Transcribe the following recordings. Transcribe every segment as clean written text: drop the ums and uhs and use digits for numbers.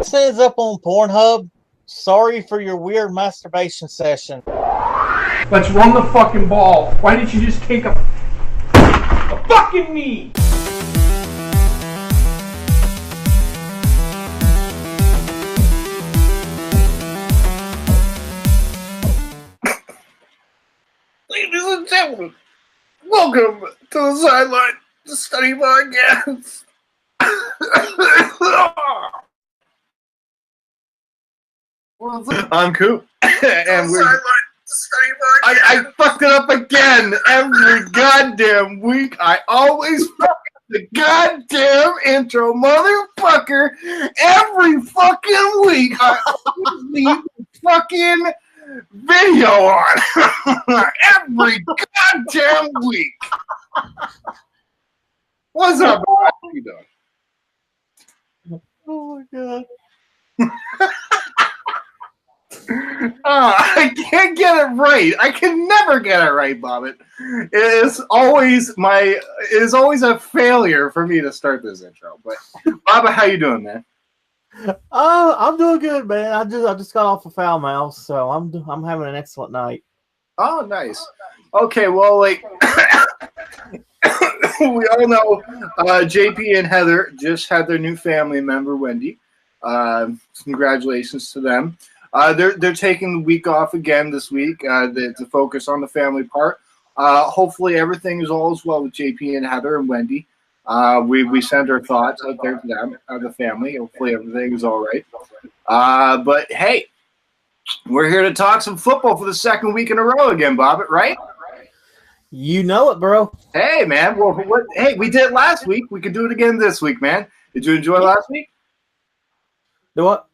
this ends up on Pornhub, sorry for your weird masturbation session. Let's run the fucking ball. Why didn't you just take a fucking knee? Ladies and gentlemen, welcome to the Sideline to Study Podcast. I'm Coop, and we're. I fucked it up again every goddamn week. I always fuck the goddamn intro, motherfucker. Every fucking week, I always leave the fucking video on. Every goddamn week. What's up, bro? How you doing? Oh my god. I can't get it right. I can never get it right, Bobbit. It is always a failure for me to start this intro. But Bobbit, how you doing, man? I'm doing good, man. I just got off a foul mouth, so I'm having an excellent night. Oh, nice. Okay, well, like we all know, JP and Heather just had their new family member, Wendy. Congratulations to them. They're taking the week off again this week to focus on the family part. Hopefully everything is all as well with JP and Heather and Wendy. We send our thoughts out there to them, the family. Hopefully everything is all right. But hey, we're here to talk some football for the second week in a row again, Bobbit, right? You know it, bro. Hey, man. Well, hey, we did it last week. We could do it again this week, man. Did you enjoy last week? Do what?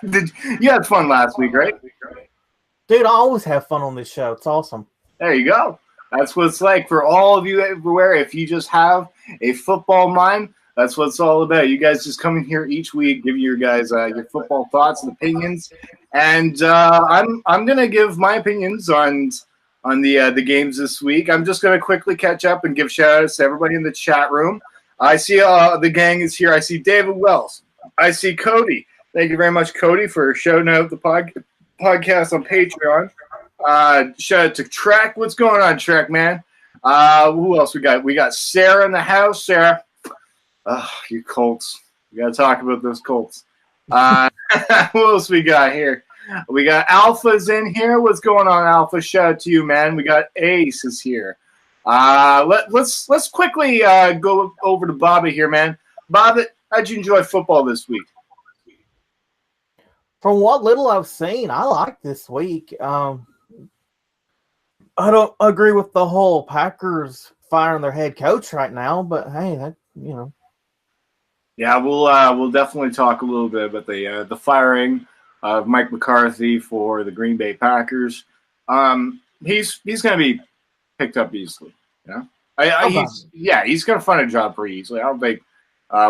You had fun last week, right? Dude, I always have fun on this show. It's awesome. There you go. That's what it's like for all of you everywhere. If you just have a football mind, that's what it's all about. You guys just come in here each week, give your guys your football thoughts and opinions. And I'm gonna give my opinions on the games this week. I'm just gonna quickly catch up and give shout outs to everybody in the chat room. I see the gang is here. I see David Wells. I see Cody. Thank you very much, Cody, for shouting out the podcast on Patreon. Shout out to Trek. What's going on, Trek, man? Who else we got? We got Sarah in the house. Sarah. Oh, you Colts. We got to talk about those Colts. Who else we got here? We got Alpha's in here. What's going on, Alpha? Shout out to you, man. We got Ace is here. Let's quickly go over to Bobbit here, man. Bobbit, how'd you enjoy football this week? From what little I've seen, I like this week. I don't agree with the whole Packers firing their head coach right now, but hey, that Yeah, we'll definitely talk a little bit about the firing of Mike McCarthy for the Green Bay Packers. He's going to be picked up easily. You know, he's going to find a job pretty easily. I don't think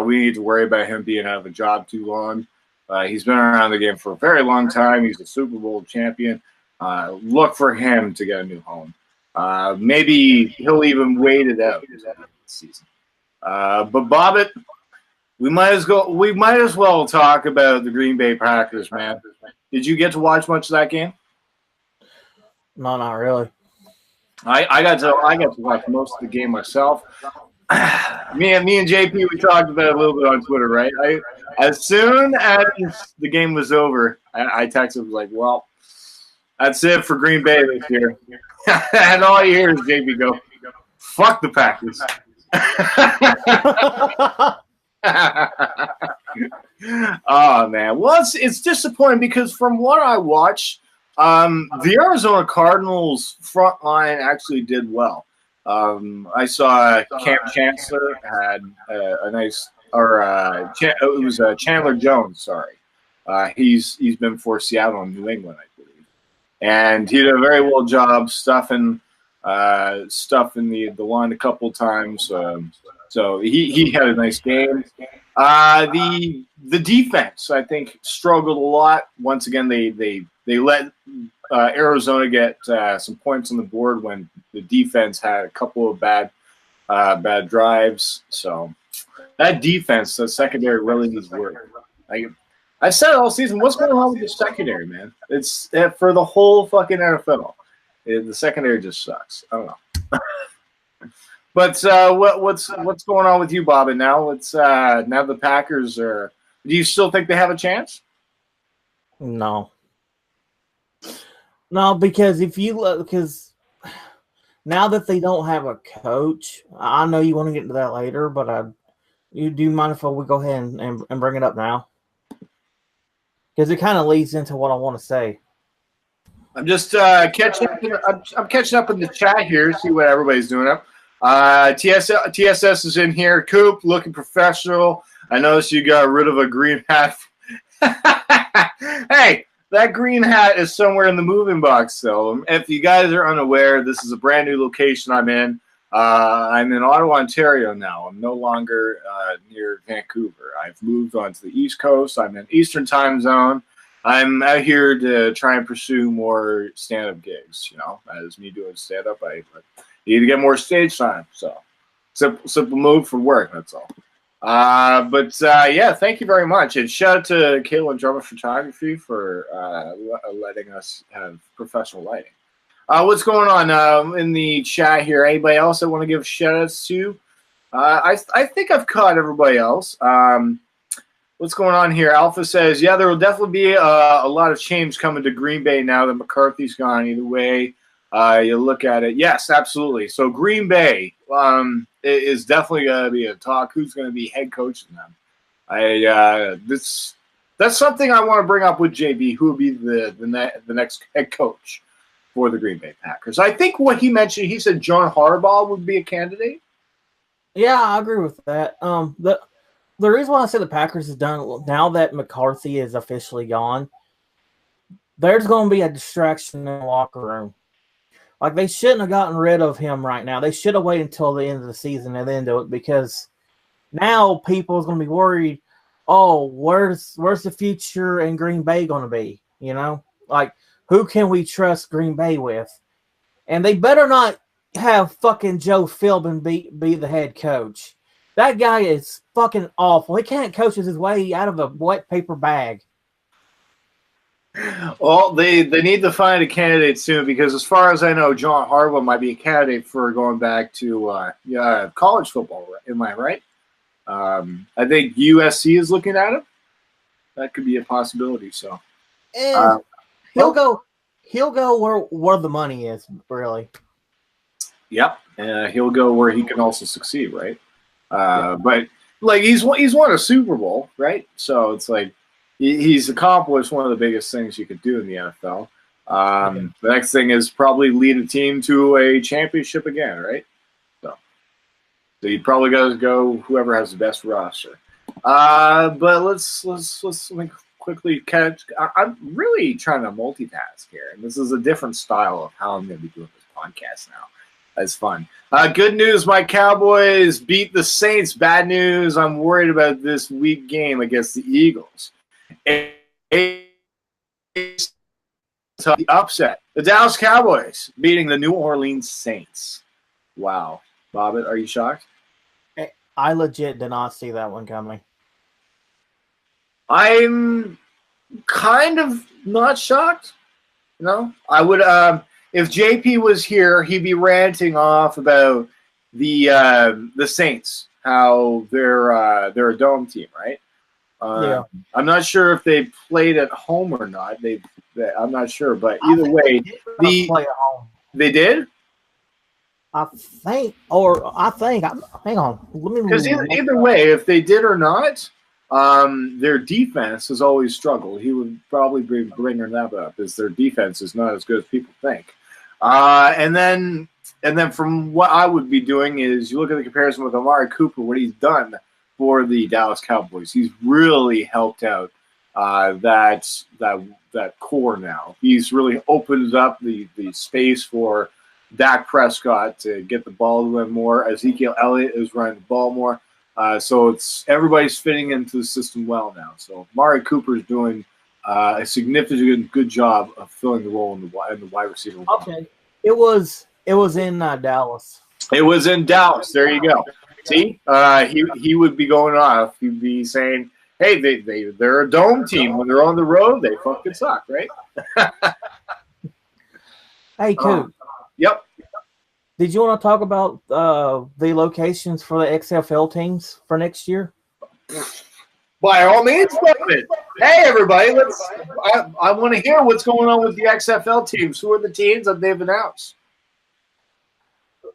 we need to worry about him being out of a job too long. He's been around the game for a very long time. He's a Super Bowl champion. Look for him to get a new home. Maybe he'll even wait it out this season. But Bobbit, we might as well talk about the Green Bay Packers, man. Did you get to watch much of that game? No, not really. I got to watch most of the game myself. Me and JP, we talked about it a little bit on Twitter, right? As soon as the game was over, I texted, was like, well, that's it for Green Bay this year. And all you hear is JP go, fuck the Packers. Oh, man. Well, it's disappointing because from what I watched, the Arizona Cardinals front line actually did well. I saw Cam Chancellor had a nice, it was Chandler Jones. Sorry, he's been for Seattle and New England, I believe, and he did a very well job stuffing the line a couple times. So he had a nice game. The defense, I think, struggled a lot. Once again, they let Arizona get some points on the board when the defense had a couple of bad drives. So that defense, the secondary, really needs work. I said all season, what's going on with the secondary, man? It's for the whole fucking NFL. The secondary just sucks. I don't know. But what's going on with you, Bobbit? Now now the Packers are. Do you still think they have a chance? No, because if you look, because now that they don't have a coach, I know you want to get into that later, but you do mind if we go ahead and bring it up now? Because it kind of leads into what I want to say. I'm just catching up. I'm catching up in the chat here, see what everybody's doing up. TSS is in here. Coop, looking professional. I noticed you got rid of a green hat. Hey, that green hat is somewhere in the moving box. So if you guys are unaware, this is a brand new location I'm in. I'm in Ottawa, Ontario now. I'm no longer near Vancouver. I've moved on to the East Coast. I'm in Eastern time zone. I'm out here to try and pursue more stand-up gigs. You know, as me doing stand-up, I need to get more stage time. So simple move for work. That's all. Yeah, thank you very much. And shout out to Kayla and Drummond Photography for letting us have professional lighting. What's going on in the chat here? Anybody else that want to give shout-outs to? I think I've caught everybody else. What's going on here? Alpha says, yeah, there will definitely be a lot of change coming to Green Bay now that McCarthy's gone. Either way you look at it. Yes, absolutely. So Green Bay is definitely going to be a talk. Who's going to be head coaching them? That's something I want to bring up with JB. Who will be the next head coach for the Green Bay Packers? I think what he mentioned, he said John Harbaugh would be a candidate. Yeah, I agree with that. The reason why I say the Packers is done now that McCarthy is officially gone, there's going to be a distraction in the locker room. Like, they shouldn't have gotten rid of him right now. They should have waited until the end of the season and then do it, because now people are going to be worried, oh, where's the future in Green Bay going to be? You know? Like, who can we trust Green Bay with? And they better not have fucking Joe Philbin be the head coach. That guy is fucking awful. He can't coach his way out of a wet paper bag. Well, they need to find a candidate soon, because as far as I know, John Harbaugh might be a candidate for going back to college football. Am I right? I think USC is looking at him. That could be a possibility. So he'll go where the money is, really. Yep, he'll go where he can also succeed, right? But like he's won a Super Bowl, right? So it's like he's accomplished one of the biggest things you could do in the NFL. The next thing is probably lead a team to a championship again, right? So you probably got to go whoever has the best roster. But let's quickly catch. I'm really trying to multitask here, and this is a different style of how I'm going to be doing this podcast now. That's fun. Good news, my Cowboys beat the Saints. Bad news, I'm worried about this week game against the Eagles. The upset. The Dallas Cowboys beating the New Orleans Saints. Wow. Bobbit, are you shocked? I legit did not see that one coming. I'm kind of not shocked. No, I would if JP was here, he'd be ranting off about the Saints, how they're a dome team, right? Yeah. I'm not sure if they played at home or not. I'm not sure, but either way, play at home. They did. I think. Hang on. Because either way, if they did or not, their defense has always struggled. He would probably be bringing that up, as their defense is not as good as people think. And then from what I would be doing is you look at the comparison with Amari Cooper, what he's done for the Dallas Cowboys. He's really helped out that core now. He's really opened up the space for Dak Prescott to get the ball to him more. Ezekiel Elliott is running the ball more. So everybody's fitting into the system well now. So Amari Cooper is doing a significant good job of filling the role in the wide receiver. Okay, it was in Dallas. It was in Dallas. There you go. See, he would be going off. He'd be saying, Hey, they're a dome team. When they're on the road, they fucking suck, right? Hey, Coop. Yep. Did you want to talk about the locations for the XFL teams for next year? By all means, Bobbit. Hey, everybody. I want to hear what's going on with the XFL teams. Who are the teams that they've announced?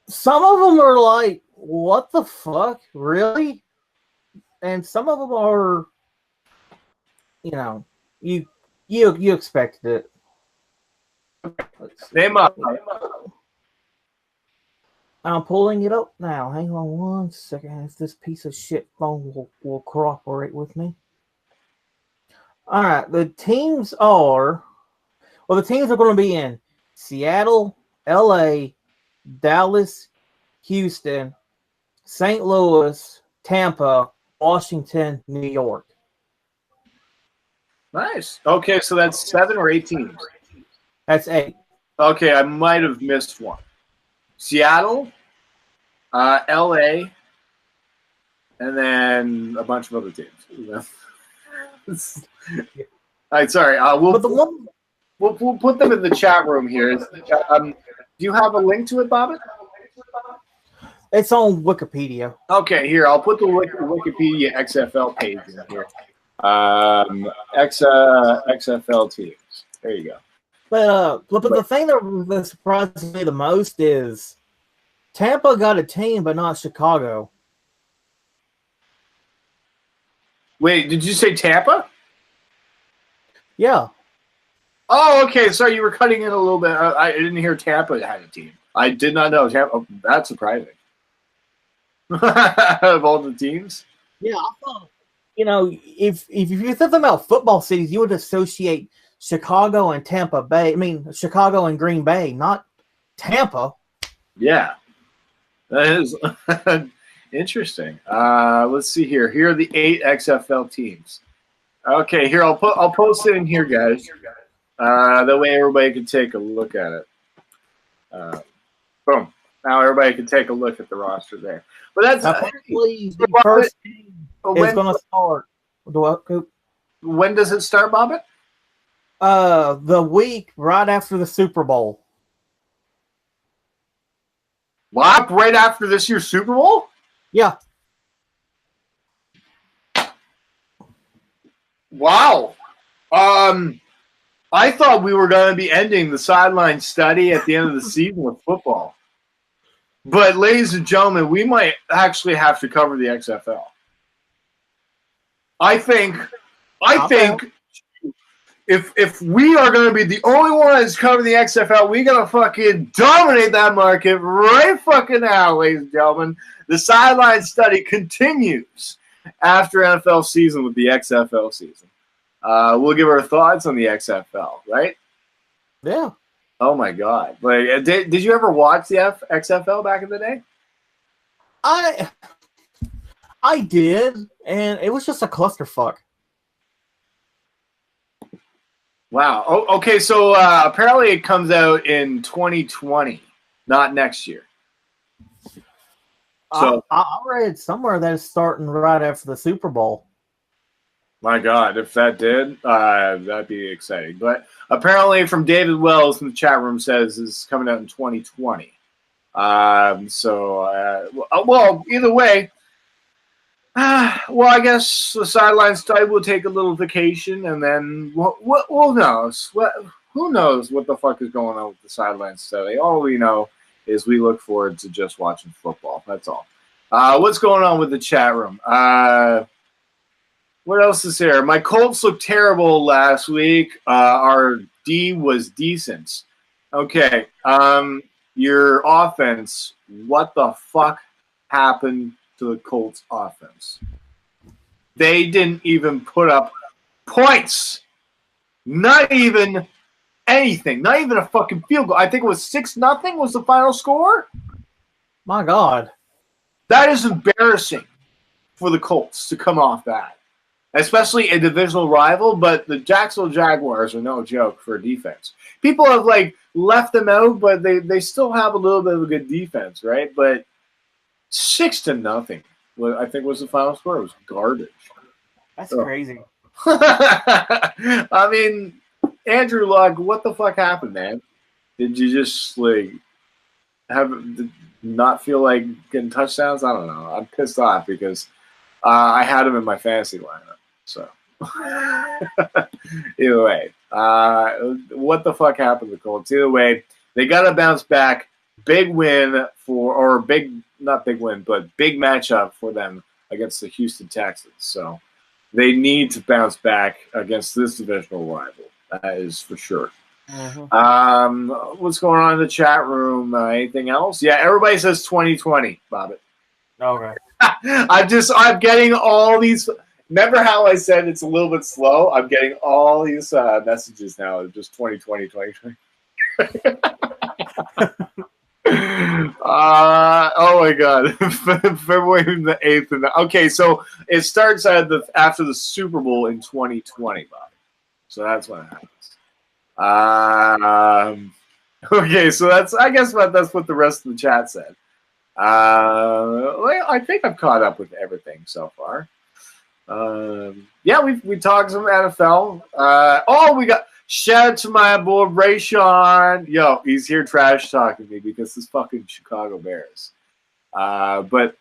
Some of them are like, what the fuck? Really? And some of them are, you expected it. Name up. I'm pulling it up now. Hang on one second. If this piece of shit phone will cooperate with me. All right. The teams are going to be in Seattle, LA, Dallas, Houston, St. Louis, Tampa, Washington, New York. Nice. Okay, so that's 7 or 8 teams. That's 8. Okay, I might have missed one. Seattle, LA, and then a bunch of other teams. All right, sorry. We'll put them in the chat room here. Do you have a link to it, Bobbit? It's on Wikipedia. Okay, here, I'll put the Wikipedia XFL page in here. XFL teams. There you go. But the thing that surprises me the most is Tampa got a team, but not Chicago. Wait, did you say Tampa? Yeah. Oh, okay. Sorry, you were cutting in a little bit. I didn't hear Tampa had a team. I did not know Tampa. Oh, that's surprising. Of all the teams? Yeah, I thought, if you think about football cities, you would associate Chicago and Tampa Bay. I mean, Chicago and Green Bay, not Tampa. Yeah. That is interesting. Let's see here. Here are the 8 XFL teams. Okay, here I'll post it in here, guys. That way everybody can take a look at it. Boom. Now everybody can take a look at the roster there. But that's the first team is going to start. When does it start, Bobbit? The week right after the Super Bowl. What? Right after this year's Super Bowl? Yeah. Wow. I thought we were going to be ending the sideline study at the end of the season with football. But, ladies and gentlemen, we might actually have to cover the XFL. I think if we are going to be the only ones covering the XFL, we got to fucking dominate that market right fucking now, ladies and gentlemen. The sideline study continues after NFL season with the XFL season. We'll give our thoughts on the XFL, right? Yeah. Oh my God! Like, did you ever watch the XFL back in the day? I did, and it was just a clusterfuck. Wow. Oh, okay, so apparently it comes out in 2020, not next year. So I read somewhere that it's starting right after the Super Bowl. My God, if that did, that'd be exciting. But apparently, from David Wells in the chat room says it's coming out in 2020. Well, either way, well, I guess the sideline study will take a little vacation, and then who knows? Who knows what the fuck is going on with the sideline study? All we know is we look forward to just watching football. That's all. What's going on with the chat room? What else is there? My Colts looked terrible last week. Our D was decent. Okay. Your offense, what the fuck happened to the Colts offense? They didn't even put up points. Not even anything. Not even a fucking field goal. I think it was 6-0 was the final score. My God. That is embarrassing for the Colts to come off that. Especially a divisional rival, but the Jacksonville Jaguars are no joke for defense. People have left them out, but they still have a little bit of a good defense, right? But 6-0, I think was the final score. It was garbage. That's crazy. I mean, Andrew Luck, what the fuck happened, man? Did you just not feel like getting touchdowns? I don't know. I'm pissed off because I had him in my fantasy lineup. So either way, what the fuck happened to the Colts? Either way, they got to bounce back. Big win not big win, but big matchup for them against the Houston Texans. So they need to bounce back against this divisional rival. That is for sure. Mm-hmm. What's going on in the chat room? Anything else? Yeah, everybody says 2020, Bobbit. Okay. I'm getting all these. Remember how I said it's a little bit slow? I'm getting all these messages now. Of just 2020, 2020. Oh my God. February the 8th. Okay, so it starts after the Super Bowl in 2020, Bob. So that's when it happens. Okay, so that's what the rest of the chat said. I think I've caught up with everything so far. Yeah, we talked some NFL. We got shout out to my boy Rayshawn. Yo, he's here trash talking me because this fucking Chicago Bears. But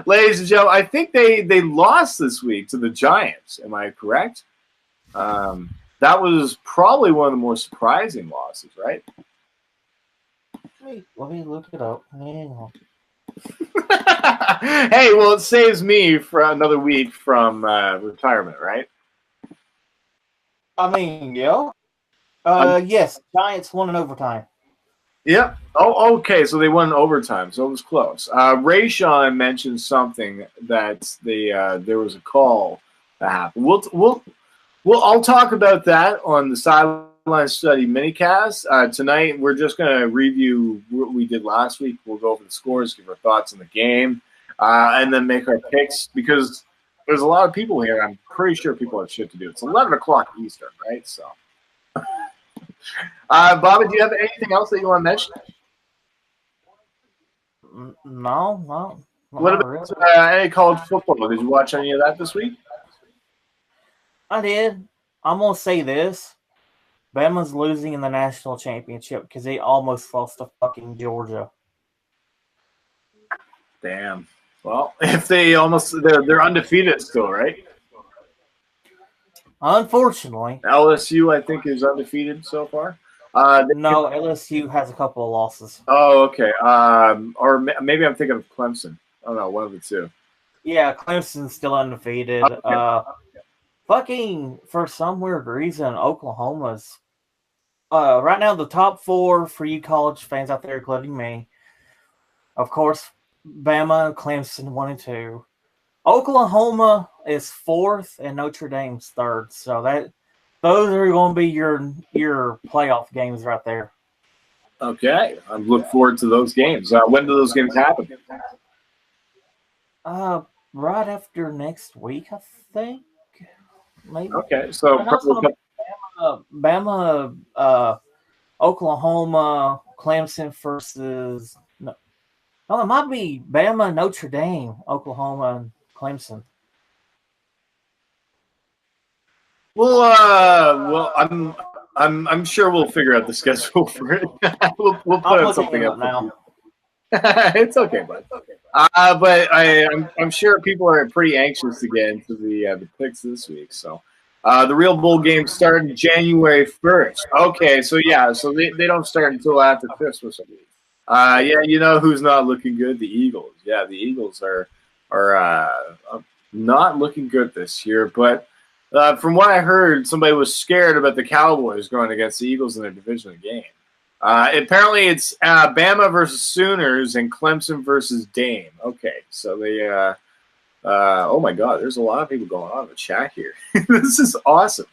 ladies and gentlemen, I think they lost this week to the Giants. Am I correct? That was probably one of the more surprising losses, right? Wait, let me look it up. Hang on. Hey, well, it saves me for another week from retirement, right? I mean, yeah. Yes, Giants won in overtime. Yep. Oh, okay. So they won in overtime, so it was close. Rayshawn mentioned something that there was a call that happened. I'll talk about that on the Sideline Study minicast. Tonight, we're just going to review what we did last week. We'll go over the scores, give our thoughts on the game, and then make our picks because there's a lot of people here. I'm pretty sure people have shit to do. It's 11 o'clock Eastern, right? So, Bobby, do you have anything else that you want to mention? No. What about any college football? Did you watch any of that this week? I did. I'm going to say this. Bama's losing in the national championship because they almost lost to fucking Georgia. Damn. Well, if they're undefeated still, right? Unfortunately. LSU, I think, is undefeated so far. No, LSU has a couple of losses. Oh, okay. Or maybe I'm thinking of Clemson. I don't know, one of the two. Yeah, Clemson's still undefeated. Okay. Fucking, for some weird reason, Oklahoma's right now the top four for you college fans out there, including me. Of course, Bama, Clemson, 1 and 2. Oklahoma is 4th, and Notre Dame's 3rd. So those are going to be your playoff games right there. Okay, I look forward to those games. When do those games happen? Right after next week, I think. Maybe. Okay, so Bama, Oklahoma, Clemson versus no, it might be Bama, Notre Dame, Oklahoma, and Clemson. Well, I'm sure we'll figure out the schedule for it. we'll put out something up now. It's okay, bud. But I'm sure people are pretty anxious to get into the picks this week. So the real bowl games start January 1st. Okay, so they don't start until after Christmas. Yeah, you know who's not looking good? The Eagles. Yeah, the Eagles are not looking good this year. But from what I heard, somebody was scared about the Cowboys going against the Eagles in their divisional game. Apparently, it's Bama versus Sooners and Clemson versus Dame. Okay, so they oh my God, there's a lot of people going on in the chat here. This is awesome.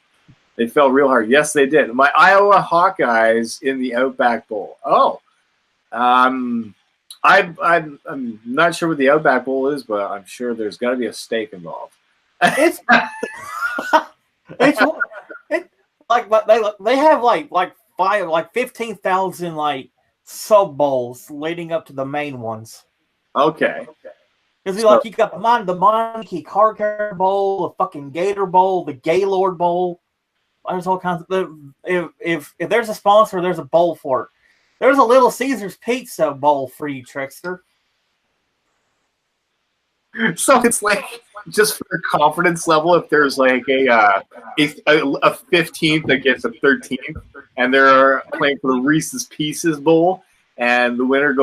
They fell real hard. Yes, they did. My Iowa Hawkeyes in the Outback Bowl. Oh, I'm not sure what the Outback Bowl is, but I'm sure there's got to be a steak involved. It's like they have like 15,000 sub bowls leading up to the main ones. Okay. Because like you got the Monkey Car Care Bowl, the fucking Gator Bowl, the Gaylord Bowl. There's all kinds of. If there's a sponsor, there's a bowl for it. There's a Little Caesars Pizza Bowl for you, Trickster. So it's like just for confidence level, if there's like a 15th against a 13th, and they're playing for the Reese's Pieces Bowl, and the winner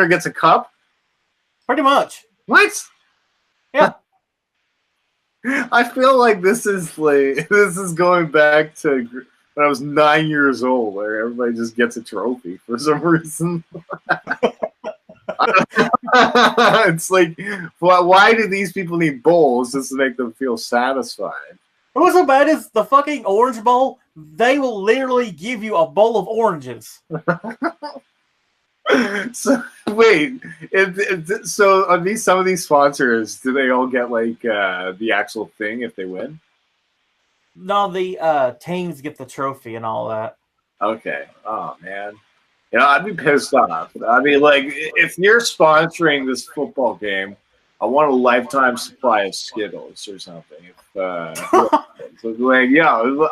gets a cup. Pretty much. What? Yeah. I feel like this is going back to when I was 9 years old, where everybody just gets a trophy for some reason. It's like, why do these people need bowls just to make them feel satisfied? What's so bad is the fucking Orange Bowl. They will literally give you a bowl of oranges. So wait, so on some of these sponsors, do they all get like the actual thing if they win? No, the teams get the trophy and all that. Okay. Oh man. You know, I'd be pissed off. I mean, like, if you're sponsoring this football game, I want a lifetime supply of Skittles or something. So like, yo,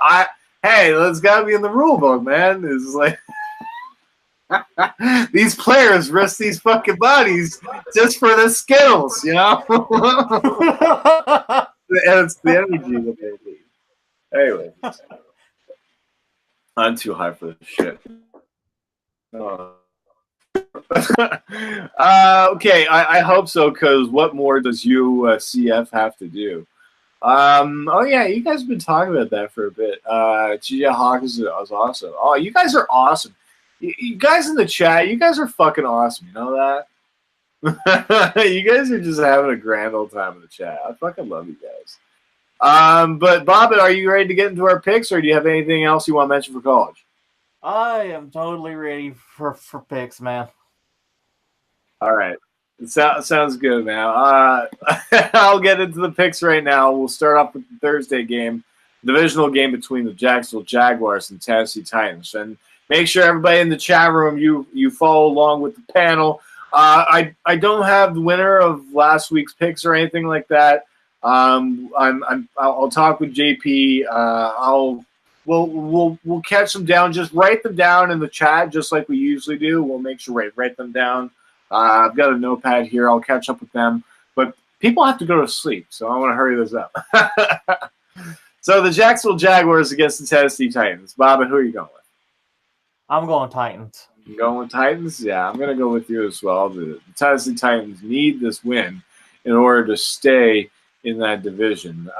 hey, that's gotta be in the rule book, man. It's like these players risk these fucking bodies just for the Skittles, you know? And it's the energy that they need. Anyway, I'm too high for this shit. Okay, I hope so, because what more does UCF have to do? Oh yeah, you guys have been talking about that for a bit. GJ Hawkins is awesome. Oh, you guys are awesome. You guys in the chat, you guys are fucking awesome. You know that? You guys are just having a grand old time in the chat. I fucking love you guys. But Bobbit, are you ready to get into our picks, or do you have anything else you want to mention for college? I am totally ready for picks, man. All right. Sounds good, man. I'll get into the picks right now. We'll start off with the Thursday game, divisional game between the Jacksonville Jaguars and Tennessee Titans. And make sure everybody in the chat room, you follow along with the panel. I don't have the winner of last week's picks or anything like that. I'll talk with JP. We'll catch them down. Just write them down in the chat, just like we usually do. We'll make sure we write them down. I've got a notepad here. I'll catch up with them. But people have to go to sleep, so I want to hurry this up. So the Jacksonville Jaguars against the Tennessee Titans. Bobbit, who are you going with? I'm going Titans. You going with Titans? Yeah, I'm going to go with you as well. The Tennessee Titans need this win in order to stay in that division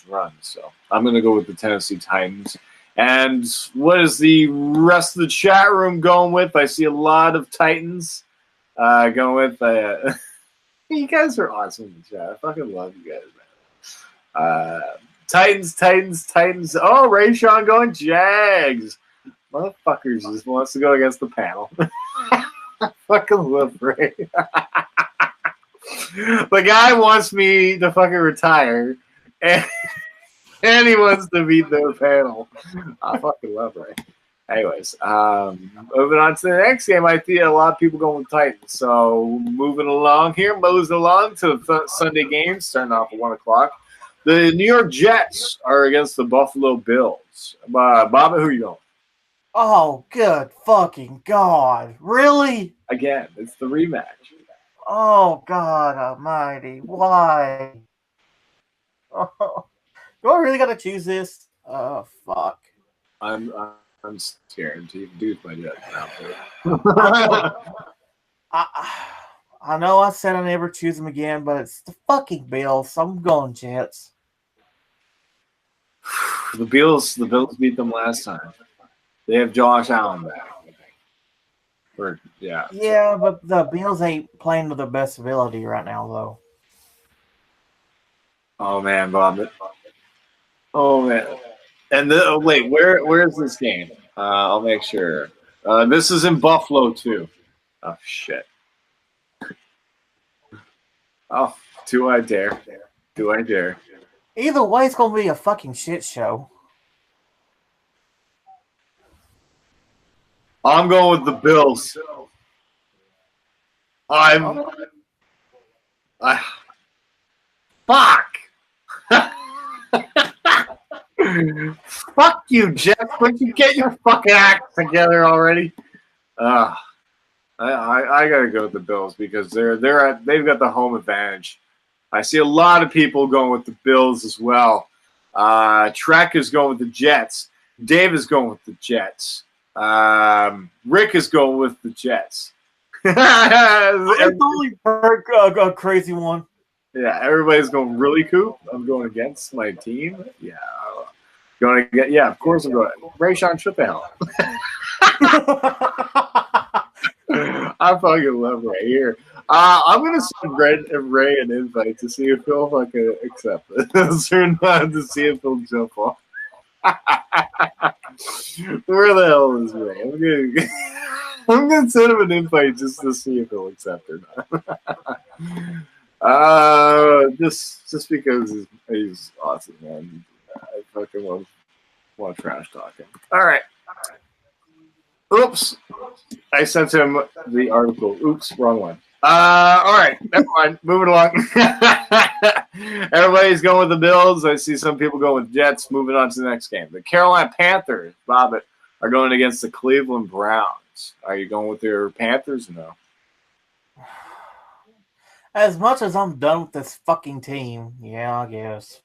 run. So I'm going to go with the Tennessee Titans. And what is the rest of the chat room going with? I see a lot of Titans going with. You guys are awesome in the chat. I fucking love you guys, man. Titans. Oh, Rayshawn going Jags. Motherfuckers just wants to go against the panel. I fucking love Ray. The guy wants me to fucking retire, and he wants to beat their panel. I fucking love Ray. Anyways, moving on to the next game, I see a lot of people going with Titans. So moving along here, moseying along to the Sunday game, starting off at 1 o'clock. The New York Jets are against the Buffalo Bills. Bobbit, who are you going? Oh, good fucking God. Really? Again, it's the rematch. Oh, God almighty. Why? Oh, do I really got to choose this? Oh, fuck. I'm scared to even do my Jets now. I know I said I never choose them again, but it's the fucking Bills, so I'm going Jets. The Bills beat them last time. They have Josh Allen back. Yeah, but the Bills ain't playing to their best ability right now, though. Oh man, Bobbit. Oh man. And wait, where is this game? I'll make sure. This is in Buffalo too. Oh shit. Oh, do I dare? Do I dare? Either way, it's gonna be a fucking shit show. I'm going with the Bills. Fuck. Fuck you, Jeff. Why don't you get your fucking act together already? I gotta go with the Bills because they've got the home advantage. I see a lot of people going with the Bills as well. Trek is going with the Jets. Dave is going with the Jets. Rick is going with the Jets. It's only a crazy one. Yeah, everybody's going really cool. I'm going against my team. Yeah, going to get. Yeah, of course I'm going. Rayshawn, shut the hell up. I fucking love Ray here. I'm gonna send Ray an invite to see if he'll fucking accept it. Or not, to see if he'll jump off. Where the hell is Ray? I'm gonna send him an invite just to see if he'll accept or not. Just because he's awesome, man. I fucking love trash talking. All right. Oops. I sent him the article. Oops, wrong one. All right, never mind. Moving along. Everybody's going with the Bills. I see some people going with Jets. Moving on to the next game. The Carolina Panthers, Bobbit, are going against the Cleveland Browns. Are you going with your Panthers or no? As much as I'm done with this fucking team, yeah, I guess.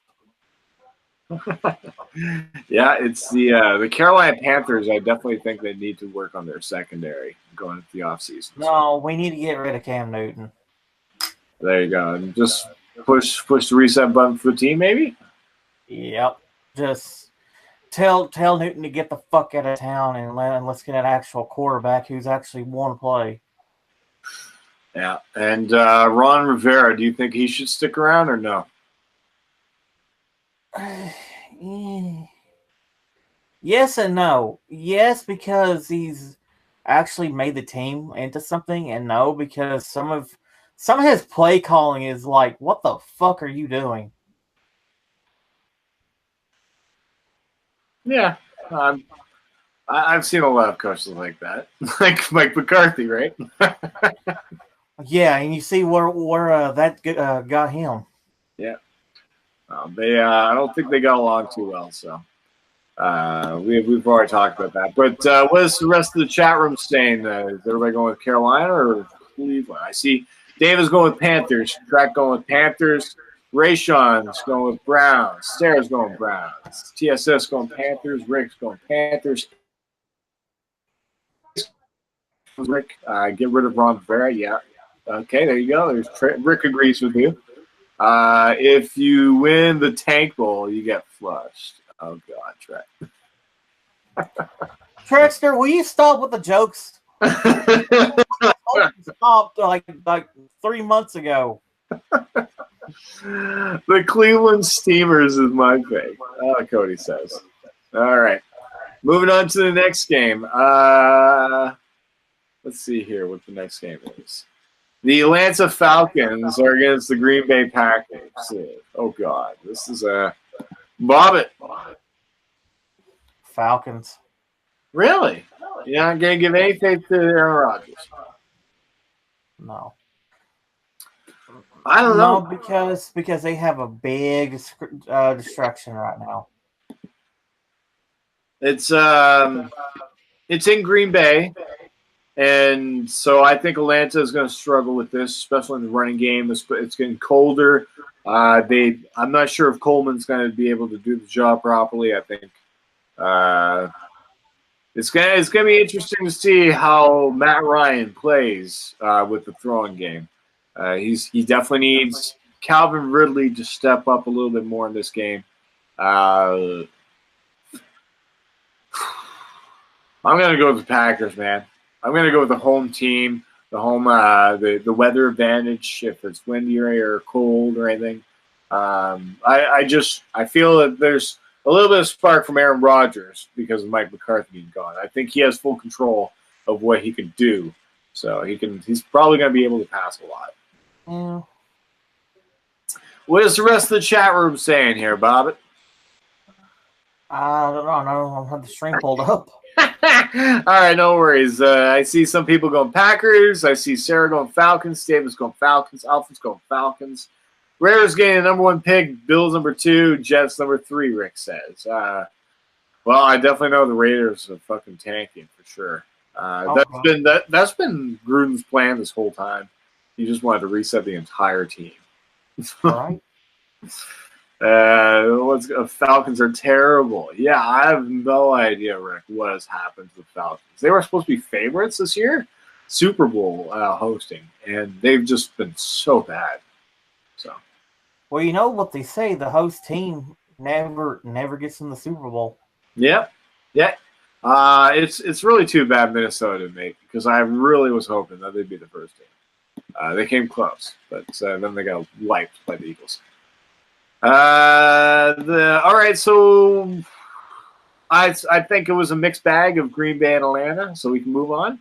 Yeah, it's the Carolina Panthers. I definitely think they need to work on their secondary going into the offseason. No, we need to get rid of Cam Newton. There you go. And just push the reset button for the team, maybe? Yep. Just tell Newton to get the fuck out of town and let's get an actual quarterback who's actually want to play. Yeah. And Ron Rivera, do you think he should stick around or no? Yes and no. Yes, because he's actually made the team into something, and no, because some of his play calling is like, what the fuck are you doing? Yeah. I've seen a lot of coaches like that. Like Mike McCarthy, right? Yeah, and you see where that got him. Yeah. I don't think they got along too well, so we've already talked about that. But what is the rest of the chat room saying? Is everybody going with Carolina or Cleveland? I see Dave is going with Panthers. Track going with Panthers. Rayshawn's going with Browns. Sarah's going with Browns. TSS going Panthers. Rick's going Panthers. Rick, get rid of Ron Rivera. Yeah. Okay, there you go. Rick agrees with you. If you win the Tank Bowl, you get flushed. Oh, God, Trek. Trickster, will you stop with the jokes? Stopped like 3 months ago. The Cleveland Steamers is my pick. Cody says. All right. Moving on to the next game. Let's see here what the next game is. The Atlanta Falcons are against the Green Bay Packers. Oh, God. This is a Bobbit. Falcons. Really? You're not going to give any faith to Aaron Rodgers? No. I don't know. No, because they have a big distraction right now. It's in Green Bay. And so I think Atlanta is going to struggle with this, especially in the running game. It's getting colder. I'm not sure if Coleman's going to be able to do the job properly. I think it's going to be interesting to see how Matt Ryan plays with the throwing game. He definitely needs Calvin Ridley to step up a little bit more in this game. I'm going to go with the Packers, man. I'm going to go with the home team, the home, the weather advantage, if it's windy or cold or anything. I feel that there's a little bit of spark from Aaron Rodgers because of Mike McCarthy being gone. I think he has full control of what he can do. So he's probably going to be able to pass a lot. Yeah. What is the rest of the chat room saying here, Bobbit? I don't know. I don't have the string pulled up. right, no worries. I see some people going Packers. I see Sarah going Falcons. Davis going Falcons. Alpha's going Falcons. Rare's getting the #1 pick. Bills #2. Jets #3, Rick says. Well, I definitely know the Raiders are fucking tanking for sure. That's been Gruden's plan this whole time. He just wanted to reset the entire team. All right. Falcons are terrible. Yeah, I have no idea, Rick, what has happened to the Falcons. They were supposed to be favorites this year, Super Bowl hosting, and they've just been so bad. So, well, you know what they say: the host team never gets in the Super Bowl. Yeah. It's really too bad Minnesota made, because I really was hoping that they'd be the first team. They came close, but then they got wiped by the Eagles. All right, so I think it was a mixed bag of Green Bay and Atlanta, so we can move on.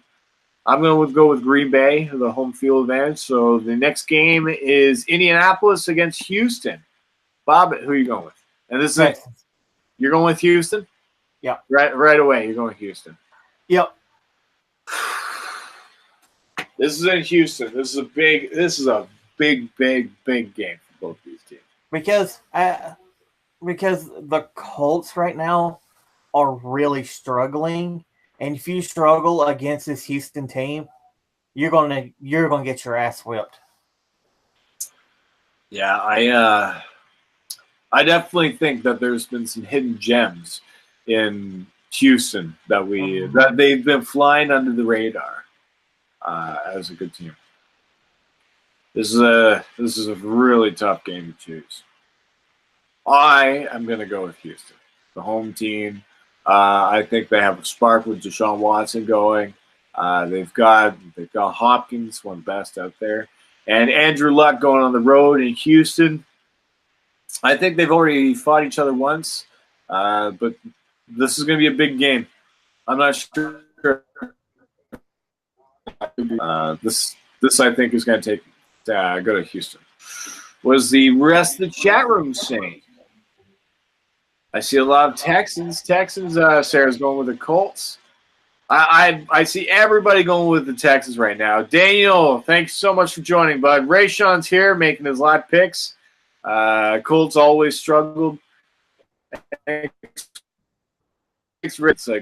I'm going to go with Green Bay, the home field advantage. So the next game is Indianapolis against Houston. Bobbit, who are you going with? And this is you're going with Houston? Yeah. Right away, you're going with Houston. Yep. This is in Houston. This is a big game for both these teams. Because the Colts right now are really struggling, and if you struggle against this Houston team, you're gonna get your ass whipped. Yeah, I definitely think that there's been some hidden gems in Houston that they've been flying under the radar as a good team. This is a really tough game to choose. I am going to go with Houston, the home team. I think they have a spark with Deshaun Watson going. They've got Hopkins, one of the best out there, and Andrew Luck going on the road in Houston. I think they've already fought each other once, but this is going to be a big game. I'm not sure. This I think is going to take. Go to Houston. What does the rest of the chat room saying? I see a lot of Texans. Sarah's going with the Colts. I see everybody going with the Texans right now. Daniel, thanks so much for joining, bud. Rayshawn's here making his live picks. Colts always struggled. It's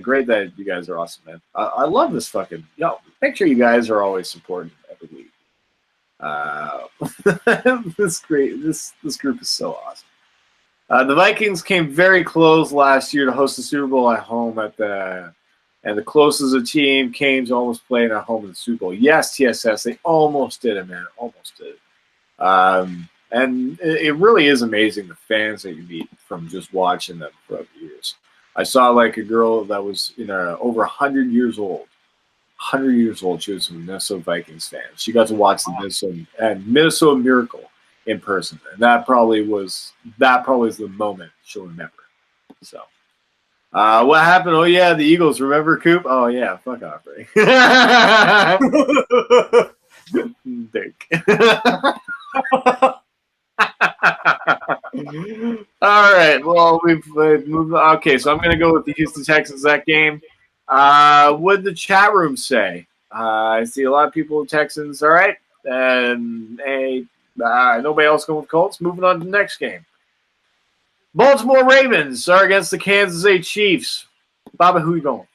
great that you guys are awesome, man. I love this fucking. Make sure you guys are always supporting every week. This group is so awesome. The Vikings came very close last year to host the Super Bowl at home and the closest a team came to almost playing at home in the Super Bowl. Yes, TSS, they almost did it, man. Almost did it. And it really is amazing the fans that you meet from just watching them for years. I saw like a girl that was over 100 years old. 100 years old. She was a Minnesota Vikings fan. She got to watch the Minnesota Miracle in person, and that probably was the moment she'll remember. So, what happened? Oh yeah, the Eagles. Remember Coop? Oh yeah, fuck off, Ray. Dick. All right. Well, we've moved. Okay, so I'm going to go with the Houston Texans that game. What did the chat room say? I see a lot of people with Texans. All right, and nobody else going with Colts. Moving on to the next game. Baltimore Ravens are against the Kansas City Chiefs. Bobby, who you going?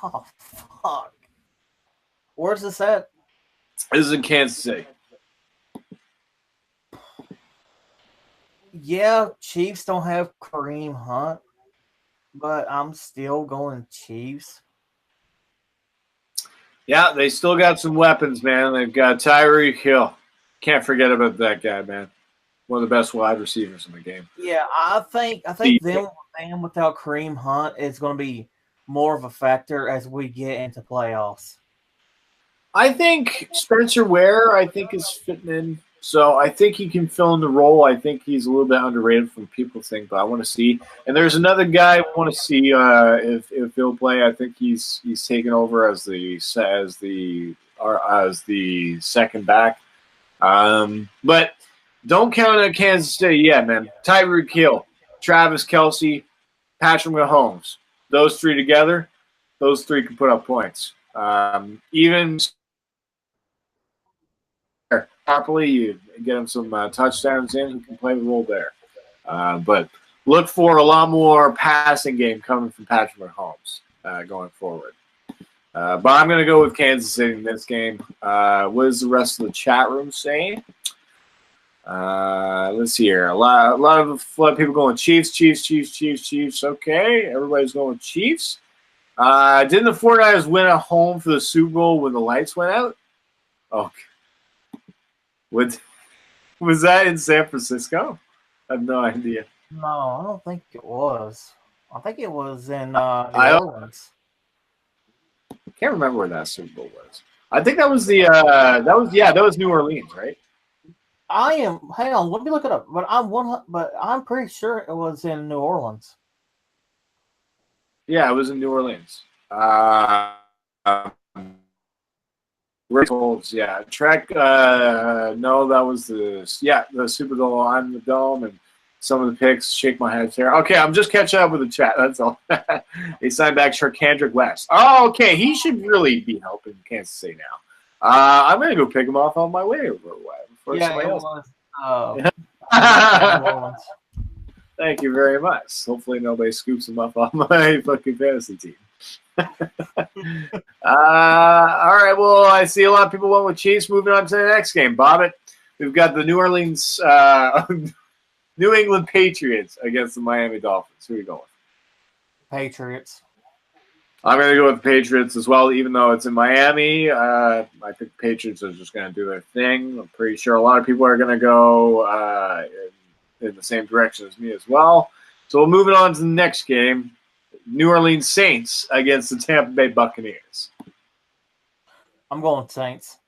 Oh fuck! Where's this at? This is in Kansas City. Yeah, Chiefs don't have Kareem Hunt, but I'm still going Chiefs. Yeah, they still got some weapons, man. They've got Tyreek Hill. Can't forget about that guy, man. One of the best wide receivers in the game. Yeah, I think them without Kareem Hunt is going to be more of a factor as we get into playoffs. I think Spencer Ware, is fitting in. So I think he can fill in the role. I think he's a little bit underrated from people think, but I want to see. And there's another guy I want to see if he'll play. I think he's taken over as the second back. But don't count on Kansas City yet, man. Tyreek Hill, Travis Kelce, Patrick Mahomes. Those three together, those three can put up points. Even properly, you get them some touchdowns in, who can play the role there. But look for a lot more passing game coming from Patrick Mahomes going forward. But I'm going to go with Kansas City in this game. What is the rest of the chat room saying? Let's see here. A lot of people going Chiefs. Okay, everybody's going Chiefs. Didn't the 49ers win at home for the Super Bowl when the lights went out? Okay. Was that in San Francisco? I have no idea. No, I don't think it was. I think it was in New Orleans. I can't remember where that Super Bowl was. I think that was that was New Orleans, right? Hang on, let me look it up. But I'm pretty sure it was in New Orleans. Yeah, it was in New Orleans. Yeah, Trek. No, that was the Super Bowl on the Dome, and some of the picks. Shake my head here. Okay, I'm just catching up with the chat. That's all. They signed back Sharkandrick West. Oh, okay, he should really be helping Kansas City now. I'm gonna go pick him off on my way over. Yeah, it was. Thank you very much. Hopefully nobody scoops him up on my fucking fantasy team. All right, well, I see a lot of people went with Chiefs. Moving on to the next game. Bobbit, we've got the New England Patriots against the Miami Dolphins. Who are you going with? Patriots. I'm going to go with the Patriots as well, even though it's in Miami. I think the Patriots are just going to do their thing. I'm pretty sure a lot of people are going to go in the same direction as me as well. So we'll move it on to the next game. New Orleans Saints against the Tampa Bay Buccaneers. I'm going Saints.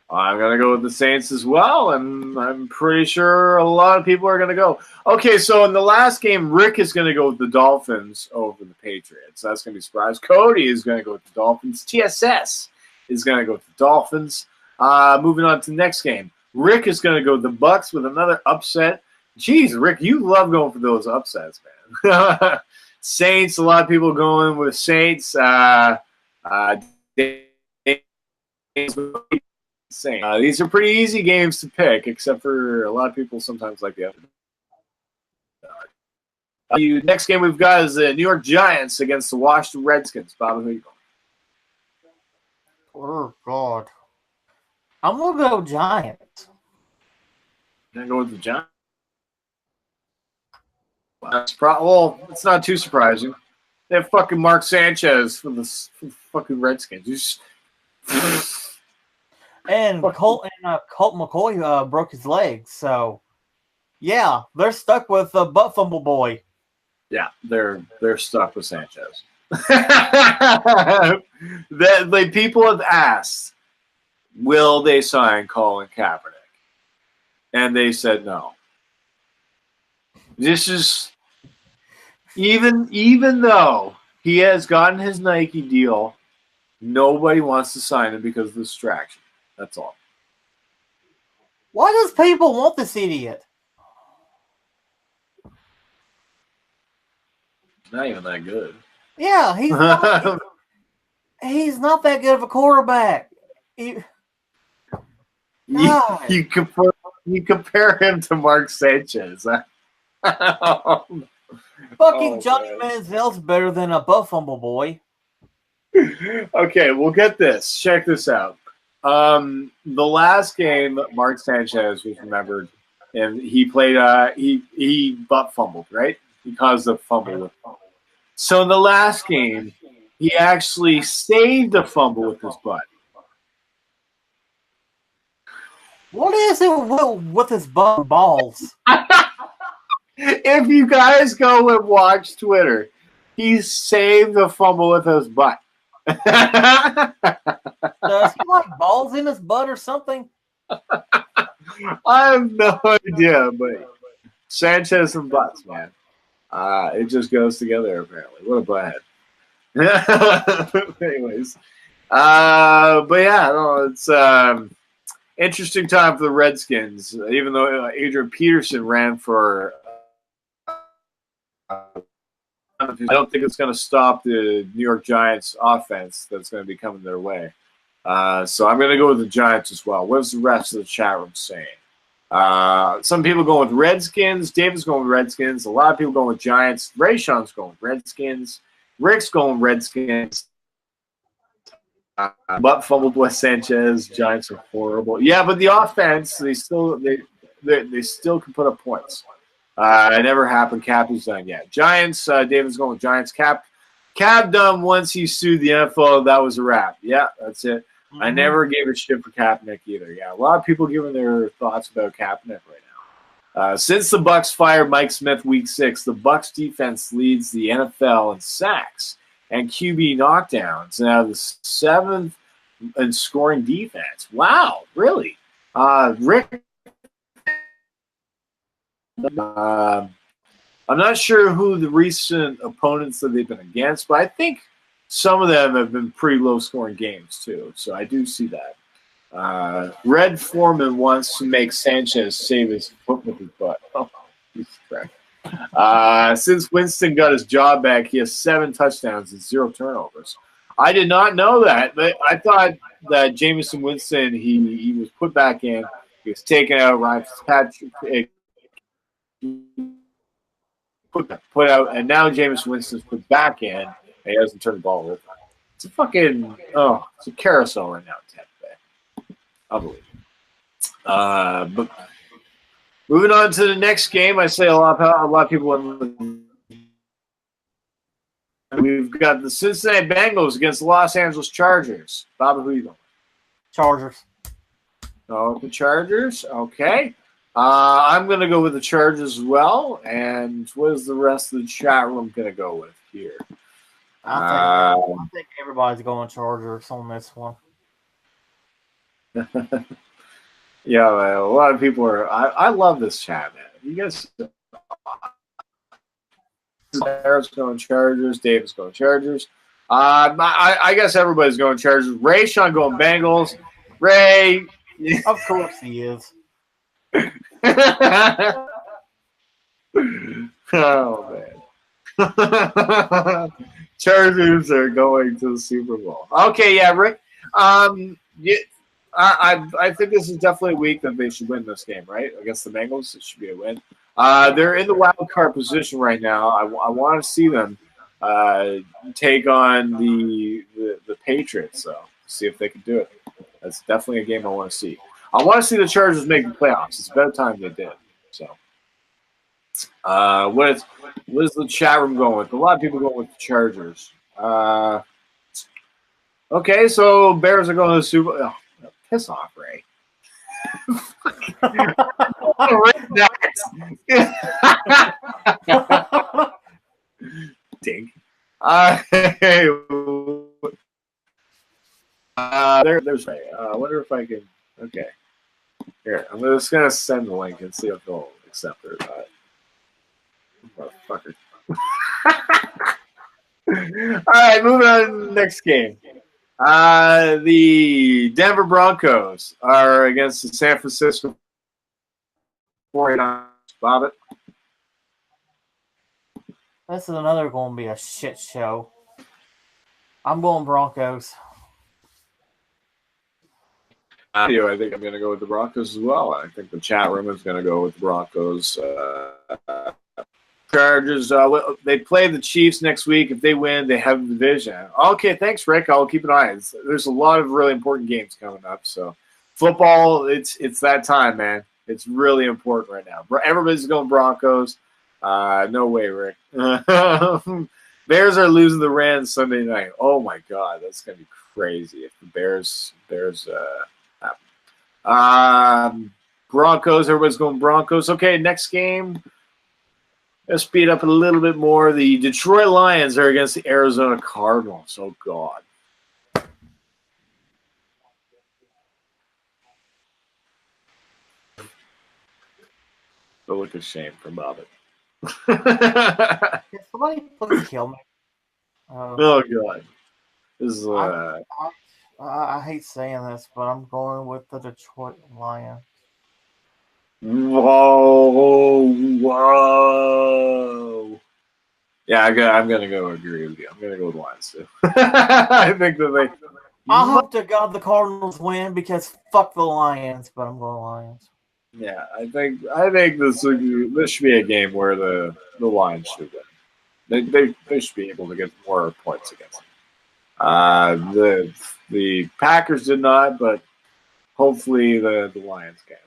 I'm going to go with the Saints as well, and I'm pretty sure a lot of people are going to go. Okay, so in the last game, Rick is going to go with the Dolphins over the Patriots. That's going to be a surprise. Cody is going to go with the Dolphins. TSS is going to go with the Dolphins. Moving on to the next game. Rick is going to go with the Bucks with another upset. Jeez, Rick, you Love going for those upsets, man. Saints, a lot of people going with Saints. These are pretty easy games to pick, except for a lot of people sometimes like the other. Next game we've got is the New York Giants against the Washington Redskins. Bob, who are you going? Oh, God. I'm going to go Giants. You're going to go with the Giants? Well, it's not too surprising. They have fucking Mark Sanchez for the fucking Redskins. And Colt McCoy broke his leg, so yeah, they're stuck with butt fumble boy. Yeah, they're stuck with Sanchez. People have asked, will they sign Colin Kaepernick? And they said no. This is even though he has gotten his Nike deal, nobody wants to sign him because of the distraction. That's all. Why does people want this idiot? Not even that good. Yeah, he's not that good of a quarterback. You compare him to Mark Sanchez. Fucking Johnny Manziel's better than a butt fumble boy. Okay, we'll get this. Check this out. The last game, Mark Sanchez was remembered, and he played. He butt fumbled, right? He caused a fumble. So in the last game, he actually saved the fumble with his butt. What is it with his butt balls? If you guys go and watch Twitter, he saved the fumble with his butt. Does he like balls in his butt or something? I have no idea, but Sanchez and butts, man. It just goes together, apparently. What a butthead. Anyways. But yeah, no, it's interesting time for the Redskins, even though Adrian Peterson ran for I don't think it's going to stop the New York Giants offense that's going to be coming their way. So I'm going to go with the Giants as well. What's the rest of the chat room saying? Some people going with Redskins. David's going with Redskins. A lot of people going with Giants. Rayshawn's going with Redskins. Rick's going Redskins. But fumbled with Sanchez. Giants are horrible. Yeah, but the offense, they still can put up points. It never happened. Cap is done yet. Giants. David's going with Giants. Cap done once he sued the NFL. That was a wrap. Yeah, that's it. Mm-hmm. I never gave a shit for Kaepernick either. Yeah, a lot of people giving their thoughts about Kaepernick right now. Since the Bucs fired Mike Smith week 6, the Bucs defense leads the NFL in sacks and QB knockdowns. Now the 7th in scoring defense. Wow, really? Rick. I'm not sure who the recent opponents that they've been against, but I think some of them have been pretty low-scoring games too. So I do see that. Red Foreman wants to make Sanchez save his foot with his butt. Oh, he's correct. Since Winston got his job back, he has 7 touchdowns and 0 turnovers. I did not know that, but I thought that Jameson Winston, he was put back in. He was taken out. Ryan Fitzpatrick put out, and now Jameson Winston's put back in, and he hasn't turned the ball over. It's a fucking, it's a carousel right now in Tampa Bay. Unbelievable. But moving on to the next game, I say a lot of people. We've got the Cincinnati Bengals against the Los Angeles Chargers. Bobbit, who are you going? Chargers. Oh, the Chargers. Okay. I'm going to go with the Chargers as well. And what is the rest of the chat room going to go with here? I think everybody's going Chargers on this one. Yeah, man, a lot of people are. I love this chat, man. You guys. Sarah's going Chargers. David's going Chargers. I guess everybody's going Chargers. Rayshawn going Bengals. Ray. Of course he is. Oh man. Chargers are going to the Super Bowl. Okay, yeah, Rick. I think this is definitely a week that they should win this game, right? Against the Bengals, it should be a win. They're in the wild card position right now. I want to see them take on the Patriots, so see if they can do it. That's definitely a game I want to see. I want to see the Chargers make the playoffs. It's about time they did. So, what is the chat room going with? A lot of people going with the Chargers. Okay, so Bears are going to the Super Bowl. Oh, piss off, Ray. Dink. There's Ray. I wonder if I can. Okay. Here, I'm just gonna send the link and see if they'll accept it or not. Motherfucker. All right, moving on to the next game. The Denver Broncos are against the San Francisco 49ers. Bobbit. This is another going to be a shit show. I'm going Broncos. I think I'm going to go with the Broncos as well. I think the chat room is going to go with the Broncos. Chargers, they play the Chiefs next week. If they win, they have the division. Okay, thanks, Rick. I'll keep an eye on it. There's a lot of really important games coming up. So football, it's that time, man. It's really important right now. Everybody's going Broncos. No way, Rick. Bears are losing the Rams Sunday night. Oh, my God. That's going to be crazy if the Bears happen. Broncos, everybody's going Broncos. Okay, next game. Let's speed up a little bit more. The Detroit Lions are against the Arizona Cardinals. Oh, God. The look of shame from Bobbit. Can somebody please kill me? Oh, God. This is I hate saying this, but I'm going with the Detroit Lions. Whoa. Yeah, Yeah, I'm gonna go agree with you. I'm gonna go with Lions too. I think that they. I hope to God the Cardinals win because fuck the Lions, but I'm going Lions. Yeah, I think this should be a game where the Lions should win. They should be able to get more points against them. The Packers did not, but hopefully the Lions can.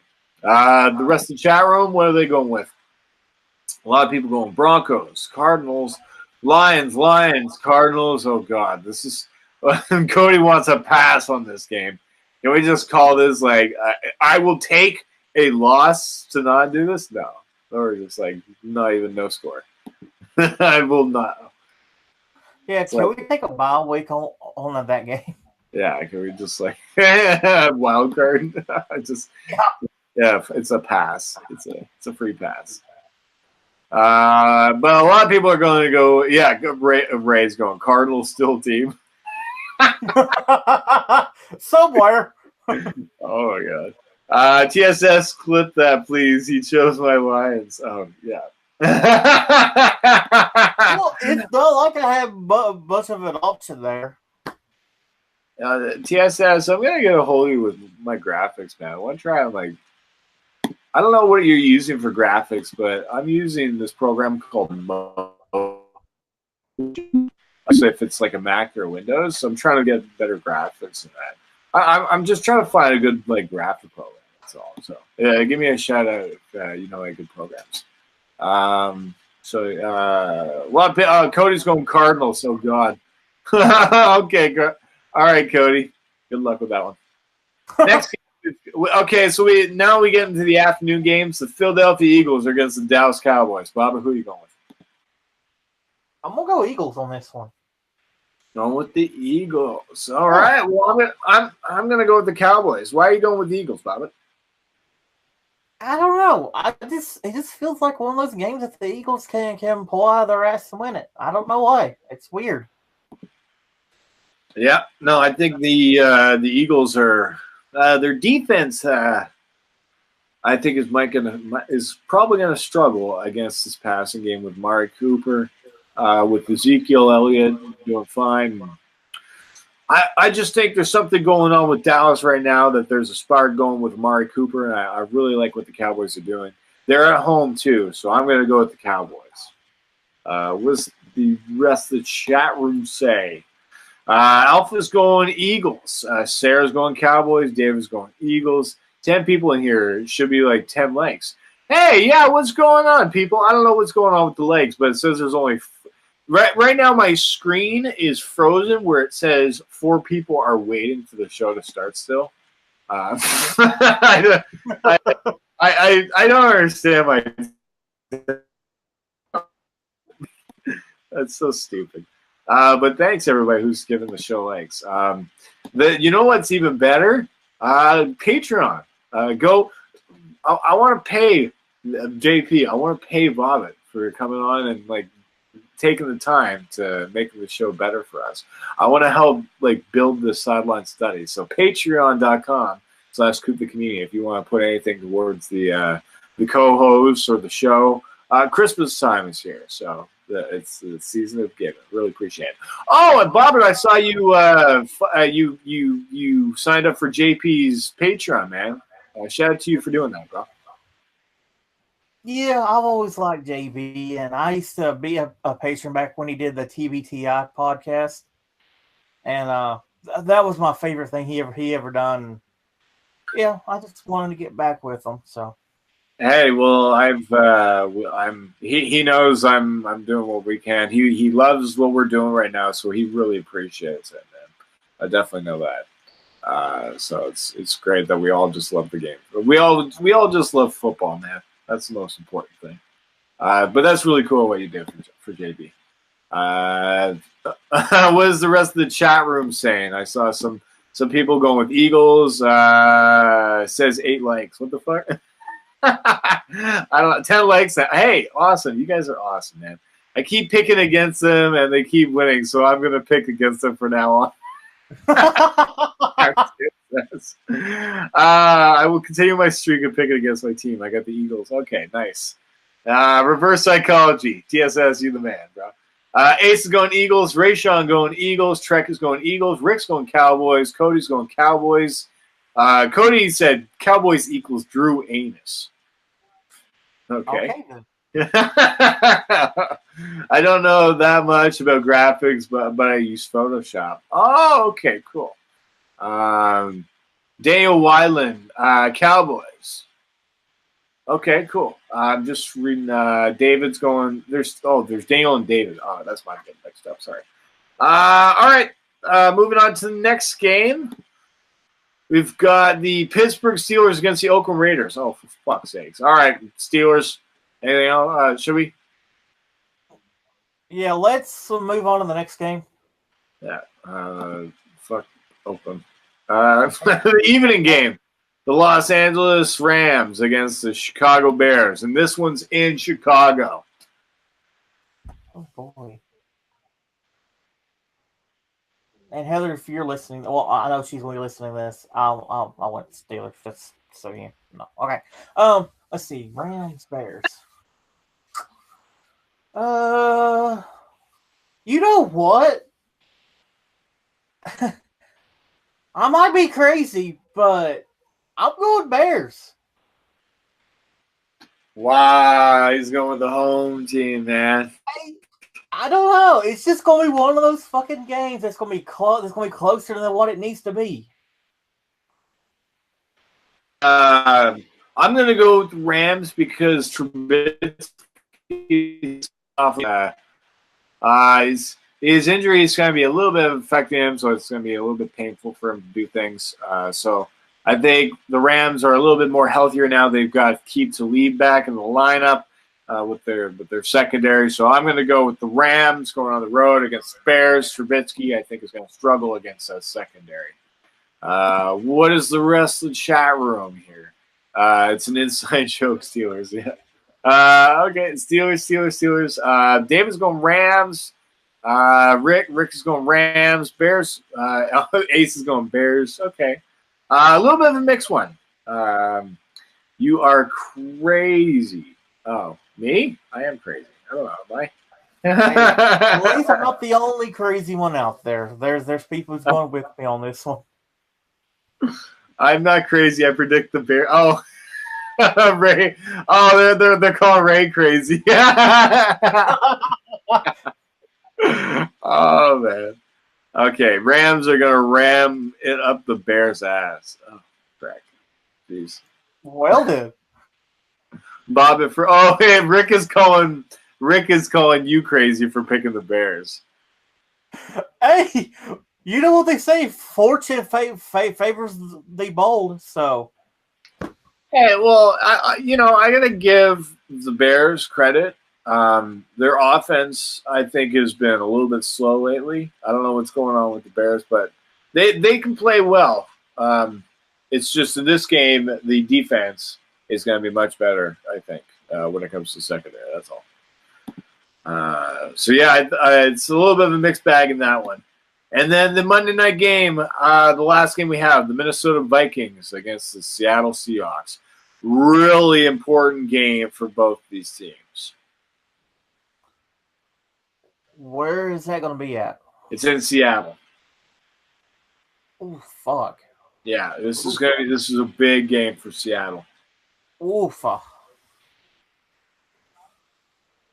The rest of the chat room, what are they going with? A lot of people going Broncos, Cardinals, Lions, Cardinals. Oh God, this is. Cody wants a pass on this game. Can we just call this like I will take a loss to not do this? No, or just like not even no score. I will not. Yeah, can we take a bye week on that game? Yeah, can we just like wild card? Yeah, it's a pass. It's a free pass. But a lot of people are going to go. Yeah, Ray's going Cardinals still team. Somewhere. Oh my God. TSS, clip that, please. He chose my Lions. Oh yeah. Well, it's not like I have much of an option there. TSS, I'm gonna get a hold of you with my graphics, man. I want to try on like. I don't know what you're using for graphics, but I'm using this program called Mo. So if it's like a Mac or Windows, so I'm trying to get better graphics than that. I'm just trying to find a good like graphic program. That's all. So yeah, give me a shout out if you know like good programs. Cody's going Cardinals. Oh God. Okay, all right, Cody. Good luck with that one. Next game. Okay, so we get into the afternoon games. The Philadelphia Eagles are against the Dallas Cowboys. Bobbit, who are you going with? I'm gonna go Eagles on this one. Going with the Eagles. All right. Well, I'm gonna go with the Cowboys. Why are you going with the Eagles, Bobbit? I don't know. It just feels like one of those games that the Eagles can pull out of their ass and win it. I don't know why. It's weird. Yeah. No, I think the Eagles are their defense. I think is probably gonna struggle against this passing game with Mari Cooper. With Ezekiel Elliott doing fine. I just think there's something going on with Dallas right now that there's a spark going with Amari Cooper, and I really like what the Cowboys are doing. They're at home, too, so I'm going to go with the Cowboys. What's the rest of the chat room say? Alpha's going Eagles. Sarah's going Cowboys. David's going Eagles. 10 people in here. It should be like 10 likes. Hey, yeah, what's going on, people? I don't know what's going on with the legs, but it says there's only right now my screen is frozen where it says 4 people are waiting for the show to start still. I don't understand that's so stupid. But thanks everybody who's giving the show likes. You know what's even better? Patreon. Go. I want to pay JP. I want to pay Bobbit for coming on and like taking the time to make the show better for us. I want to help like build the Sideline studies. So patreon.com/CoopTheComedian if you want to put anything towards the co-hosts or the show. Christmas time is here, so it's the season of giving. Really appreciate it. Oh, and Bobbit, I saw you you signed up for JP's Patreon, man. Shout out to you for doing that, bro. Yeah, I've always liked JB, and I used to be a patron back when he did the TBTI podcast, and that was my favorite thing he ever done. Yeah, I just wanted to get back with him. So, hey, well, he knows I'm doing what we can. He loves what we're doing right now, so he really appreciates it, man. I definitely know that. So it's great that we all just love the game. We all just love football, man. That's the most important thing. But that's really cool what you do for JB. What is the rest of the chat room saying? I saw some people going with Eagles. Says 8 likes. What the fuck? I don't know. 10 likes. Hey, awesome. You guys are awesome, man. I keep picking against them and they keep winning, so I'm gonna pick against them from now on. I will continue my streak of picking against my team. I got the Eagles. Okay, nice. Reverse psychology. TSS, you the man, bro. Ace is going Eagles. Rayshawn going Eagles. Trek is going Eagles. Rick's going Cowboys. Cody's going Cowboys. Cody said Cowboys equals Drew Anus. Okay. I don't know that much about graphics, but I use Photoshop. Oh, okay, cool. Daniel Wyland, Cowboys. Okay, cool. I'm just reading. David's going. There's Daniel and David. Oh, that's my getting mixed up. Sorry. All right. Moving on to the next game. We've got the Pittsburgh Steelers against the Oakland Raiders. Oh, for fuck's sakes! All right, Steelers. Anything else? Should we? Yeah, let's move on to the next game. Yeah. Fuck Oakland. The evening game. The Los Angeles Rams against the Chicago Bears. And this one's in Chicago. Oh, boy. And Heather, if you're listening, well, I know she's going to be listening to this. I want Steelers. That's so, yeah. No. Okay. Let's see. Rams, Bears. You know what? I might be crazy, but I'm going Bears. Wow, he's going with the home team, man. I don't know. It's just going to be one of those fucking games that's going to be close. It's going to be closer than what it needs to be. I'm going to go with the Rams because Trubisky's off. His injury is going to be a little bit affecting him, so it's going to be a little bit painful for him to do things. So I think the Rams are a little bit more healthier now. They've got Keep to lead back in the lineup with their secondary. So I'm going to go with the Rams going on the road against the Bears. Trubisky, I think, is going to struggle against that secondary. What is the rest of the chat room here? It's an inside joke, Steelers. Yeah. Okay, Steelers. David's going Rams. Rick is going Rams. Bears. Ace is going Bears. Okay. A little bit of a mixed one. You are crazy. Oh, me? I am crazy. I don't know. Am I? At least I'm not the only crazy one out there. There's people who's going with me on this one. I'm not crazy. I predict the Bears. Oh. Ray. Oh, they're calling Ray crazy. Oh man. Okay, Rams are gonna ram it up the Bears' ass. Oh, crap. Jeez. Well then. Bobbit for hey, Rick is calling you crazy for picking the Bears. Hey, you know what they say? Fortune favors the bold. So. Hey, well, I gotta give the Bears credit. Their offense, I think, has been a little bit slow lately. I don't know what's going on with the Bears, but they can play well. It's just in this game, the defense is going to be much better, I think, when it comes to secondary. That's all. So, yeah, it's a little bit of a mixed bag in that one. And then the Monday night game, the last game we have, the Minnesota Vikings against the Seattle Seahawks. Really important game for both these teams. Where is that going to be at? It's in Seattle. Oh, fuck. Yeah, this is a big game for Seattle. Oof.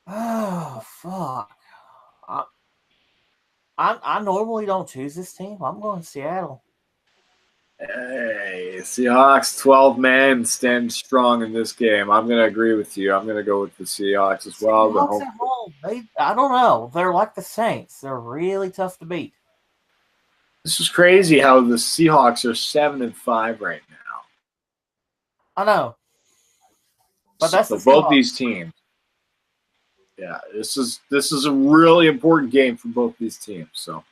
Oh, fuck. I normally don't choose this team. I'm going Seattle. Hey, Seahawks 12 men stand strong in this game. I'm going to agree with you. I'm going to go with the Seahawks as well. Seahawks at home. I don't know. They're like the Saints. They're really tough to beat. This is crazy how the Seahawks are 7-5 right now. I know. But that's so both these teams. Yeah, this is a really important game for both these teams. So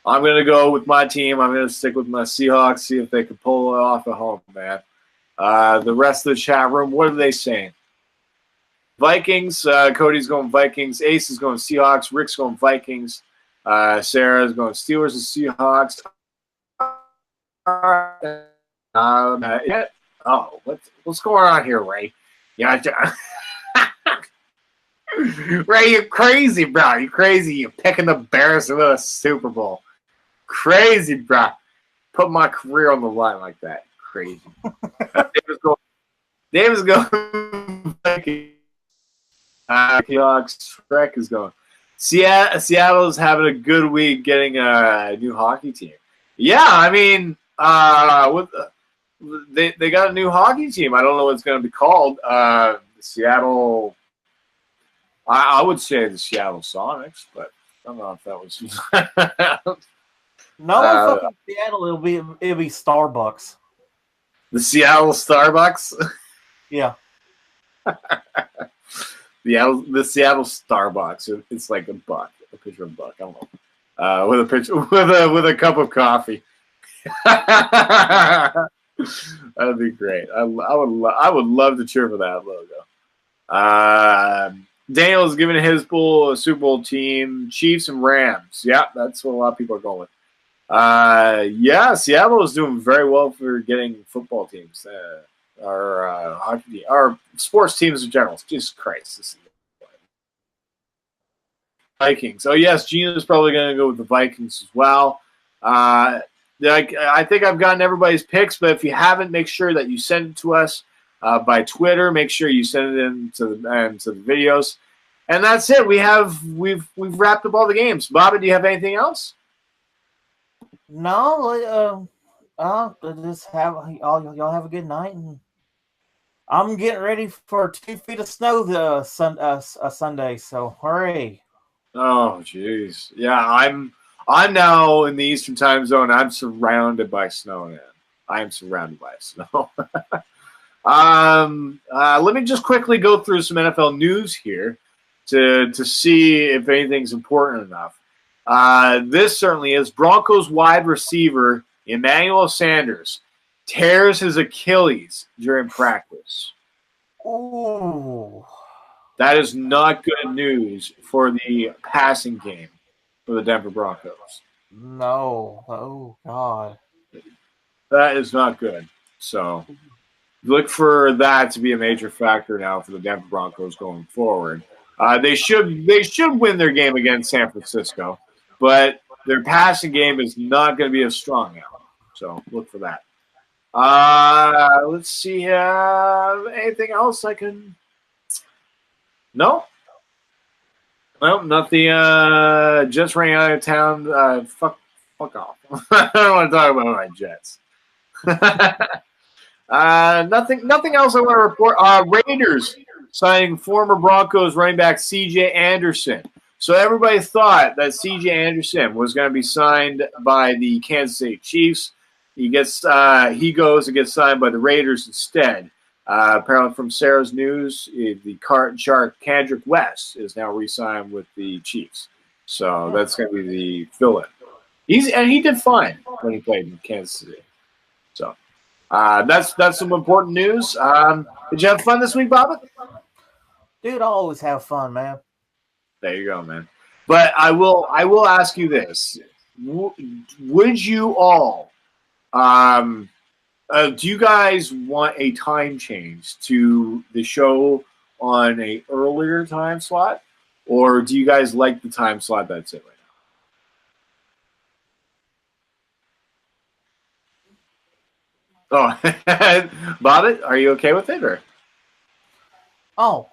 I'm going to go with my team. I'm going to stick with my Seahawks, see if they can pull it off at home, man. The rest of the chat room, what are they saying? Vikings. Cody's going Vikings. Ace is going Seahawks. Rick's going Vikings. Sarah's going Steelers and Seahawks. What's going on here, Ray? Yeah. Ray, you're crazy, bro. You're crazy. You're picking the Bears to win a Super Bowl. Crazy, bro. Put my career on the line like that. Crazy. David's going. Seahawks. Trek is going. Seattle's having a good week getting a new hockey team. Yeah, I mean, they got a new hockey team. I don't know what it's going to be called. Seattle. I would say the Seattle Sonics, but I don't know if that was. No, fucking Seattle. It'll be Starbucks. The Seattle Starbucks. Yeah. The Seattle Starbucks. It's like a buck, a picture of a buck. I don't know. With a picture, with a cup of coffee. That'd be great. I would love to cheer for that logo. Daniel's giving his pool a Super Bowl team, Chiefs and Rams. Yeah, that's what a lot of people are going with. Yeah, Seattle is doing very well for getting football teams. Our hockey, our sports teams in general. Jesus Christ, this is Vikings. Oh yes, Gina's probably going to go with the Vikings as well. I think I've gotten everybody's picks, but if you haven't, make sure that you send it to us by Twitter. Make sure you send it in to the videos, and that's it. We've wrapped up all the games. Bobbit, do you have anything else? No, just have y'all have a good night, and I'm getting ready for 2 feet of snow Sunday. So hurry! Oh jeez, yeah, I'm now in the Eastern Time Zone. I'm surrounded by snow, man. I am surrounded by snow. Let me just quickly go through some NFL news here to see if anything's important enough. This certainly is. Broncos wide receiver Emmanuel Sanders tears his Achilles during practice. Ooh. That is not good news for the passing game for the Denver Broncos. No. Oh, God. That is not good. So look for that to be a major factor now for the Denver Broncos going forward. They should win their game against San Francisco, but their passing game is not going to be as strong now. So look for that. Let's see. Anything else I can? No. Well, nothing. Jets running out of town. Fuck off. I don't want to talk about my Jets. Nothing else I want to report. Raiders signing former Broncos running back C.J. Anderson. So everybody thought that C.J. Anderson was going to be signed by the Kansas City Chiefs. He goes and gets signed by the Raiders instead. Apparently, from Sarah's news, the card shark Kendrick West is now re-signed with the Chiefs. So that's going to be the fill-in. He did fine when he played in Kansas City. So that's some important news. Did you have fun this week, Bobbit? Dude, I always have fun, man. There you go, man. But I will ask you this: would you all? Do you guys want a time change to the show on a earlier time slot, or do you guys like the time slot that's it right now? Oh, Bobbit, are you okay with it, or? Oh,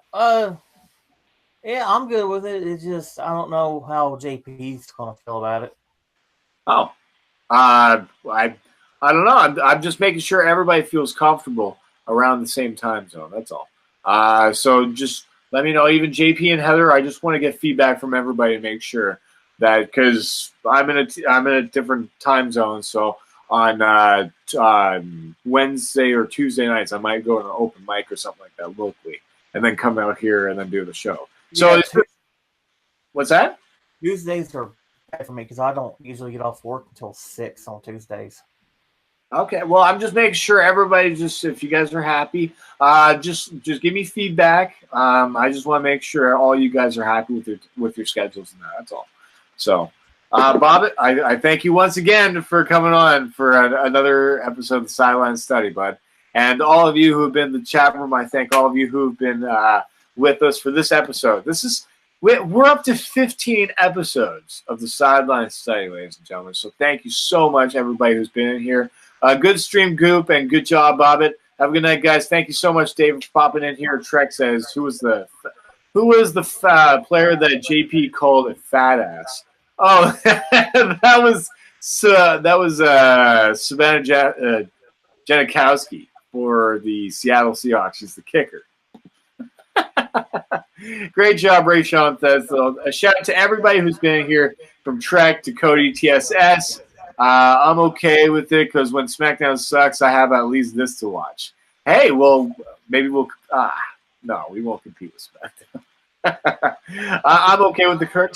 yeah, I'm good with it. It's just I don't know how JP's gonna feel about it. Oh, I don't know. I'm just making sure everybody feels comfortable around the same time zone. That's all. So just let me know. Even JP and Heather, I just want to get feedback from everybody to make sure that, because I'm in a different time zone. So on Wednesday or Tuesday nights, I might go to an open mic or something like that locally, and then come out here and then do the show. So Yeah, what's that? Tuesdays are bad for me because I don't usually get off work until 6 on Tuesdays. Okay, well, I'm just making sure everybody, just if you guys are happy, just give me feedback. I just want to make sure all you guys are happy with your schedules and that. That's all. So, Bobbit, I thank you once again for coming on for another episode of the Sideline Study, bud. And all of you who have been in the chat room, I thank all of you who have been with us for this episode. We're up to 15 episodes of the Sideline Study, ladies and gentlemen. So thank you so much, everybody who's been in here. Good stream, Goop, and good job, Bobbit. Have a good night, guys. Thank you so much, David, for popping in here. Trek says, who was the player that JP called a fat ass? Oh, that was Savannah Janikowski for the Seattle Seahawks. She's the kicker. Great job, Rayshawn. A shout out to everybody who's been here, from Trek to Cody TSS. I'm okay with it because when SmackDown sucks, I have at least this to watch. Hey, well, maybe we'll no, we won't compete with SmackDown. I'm okay with the current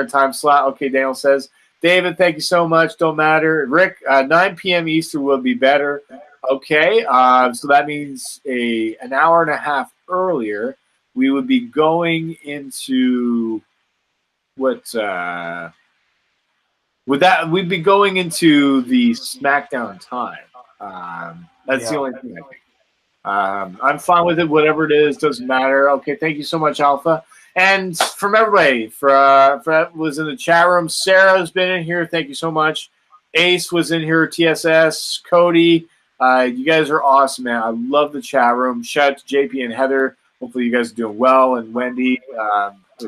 time slot. Okay, Daniel says. David, thank you so much. Don't matter. Rick, 9 p.m. Eastern will be better. Okay, so that means an hour and a half earlier. We would be going into we'd be going into the SmackDown time. That's the only thing I think. I'm fine with it, whatever it is, doesn't matter. Okay, thank you so much, Alpha. And from everybody, for was in the chat room, Sarah's been in here. Thank you so much. Ace was in here. TSS, Cody, you guys are awesome, man. I love the chat room. Shout out to JP and Heather. Hopefully, you guys are doing well. And Wendy,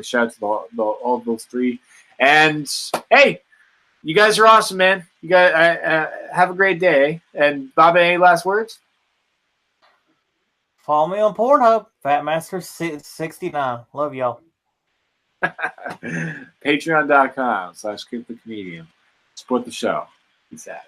shout out to all of those three. And hey, you guys are awesome, man. You guys have a great day. And Bobbit, any last words? Follow me on Pornhub, Fatmaster69. Love y'all. Patreon.com/KeepTheComedian. Support the show. Peace out.